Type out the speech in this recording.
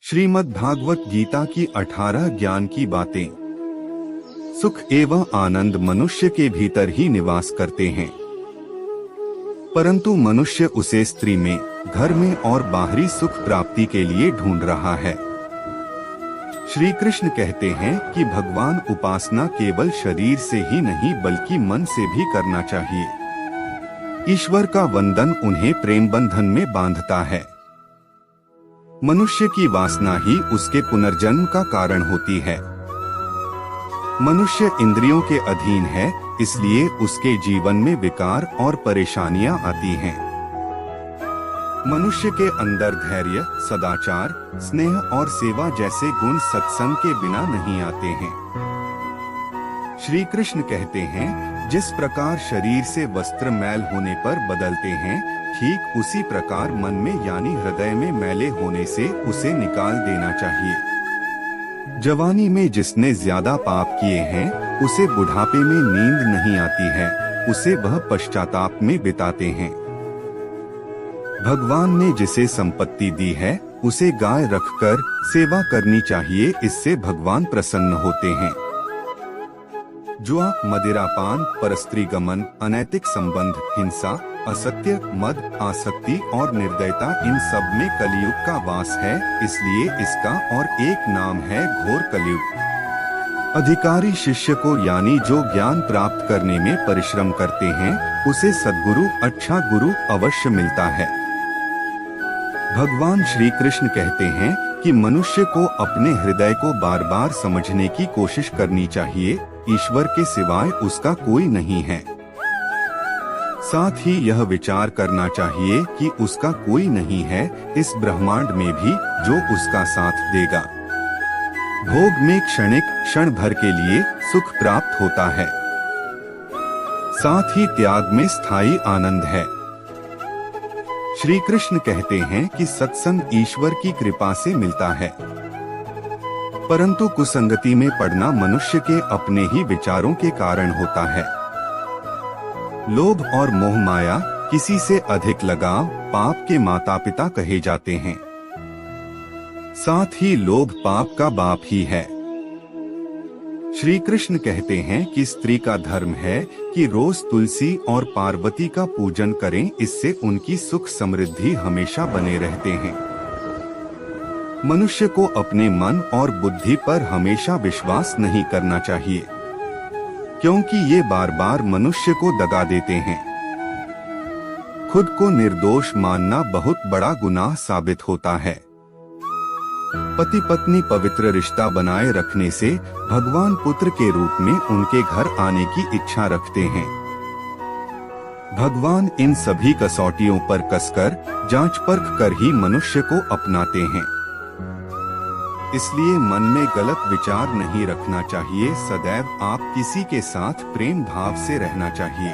श्रीमद् भागवत गीता की 18 ज्ञान की बातें। सुख एवं आनंद मनुष्य के भीतर ही निवास करते हैं, परंतु मनुष्य उसे स्त्री में, घर में और बाहरी सुख प्राप्ति के लिए ढूंढ रहा है। श्री कृष्ण कहते हैं कि भगवान उपासना केवल शरीर से ही नहीं बल्कि मन से भी करना चाहिए। ईश्वर का वंदन उन्हें प्रेम बंधन में बांधता है। मनुष्य की वासना ही उसके पुनर्जन्म का कारण होती है। मनुष्य इंद्रियों के अधीन है, इसलिए उसके जीवन में विकार और परेशानियां आती हैं। मनुष्य के अंदर धैर्य, सदाचार, स्नेह और सेवा जैसे गुण सत्संग के बिना नहीं आते हैं। श्री कृष्ण कहते हैं, जिस प्रकार शरीर से वस्त्र मैल होने पर बदलते हैं, ठीक उसी प्रकार मन में यानी हृदय में मैले होने से उसे निकाल देना चाहिए। जवानी में जिसने ज्यादा पाप किए हैं, उसे बुढ़ापे में नींद नहीं आती है, उसे वह पश्चाताप में बिताते हैं। भगवान ने जिसे संपत्ति दी है, उसे गाय रखकर सेवा करनी चाहिए, इससे भगवान प्रसन्न होते हैं। जुआ, मदिरापान, परस्त्री गमन, अनैतिक संबंध, हिंसा, असत्य, मद, आसक्ति और निर्दयता, इन सब में कलयुग का वास है, इसलिए इसका और एक नाम है घोर कलयुग। अधिकारी शिष्य को यानी जो ज्ञान प्राप्त करने में परिश्रम करते हैं, उसे सद्गुरु, अच्छा गुरु अवश्य मिलता है। भगवान श्री कृष्ण कहते हैं कि मनुष्य को अपने हृदय को बार बार समझने की कोशिश करनी चाहिए। ईश्वर के सिवाय उसका कोई नहीं है। साथ ही यह विचार करना चाहिए कि उसका कोई नहीं है इस ब्रह्मांड में भी जो उसका साथ देगा। भोग में क्षणिक, क्षण भर के लिए सुख प्राप्त होता है, साथ ही त्याग में स्थायी आनंद है। श्री कृष्ण कहते हैं कि सत्संग ईश्वर की कृपा से मिलता है, परंतु कुसंगति में पड़ना मनुष्य के अपने ही विचारों के कारण होता है। लोभ और मोह माया, किसी से अधिक लगाव पाप के माता पिता कहे जाते हैं। साथ ही लोभ पाप का बाप ही है। श्री कृष्ण कहते हैं कि स्त्री का धर्म है कि रोज तुलसी और पार्वती का पूजन करें, इससे उनकी सुख समृद्धि हमेशा बने रहते हैं। मनुष्य को अपने मन और बुद्धि पर हमेशा विश्वास नहीं करना चाहिए, क्योंकि ये बार बार मनुष्य को दगा देते हैं। खुद को निर्दोष मानना बहुत बड़ा गुनाह साबित होता है। पति पत्नी पवित्र रिश्ता बनाए रखने से भगवान पुत्र के रूप में उनके घर आने की इच्छा रखते हैं। भगवान इन सभी कसौटियों पर कसकर जांच परख कर ही मनुष्य को अपनाते हैं। इसलिए मन में गलत विचार नहीं रखना चाहिए। सदैव आप किसी के साथ प्रेम भाव से रहना चाहिए।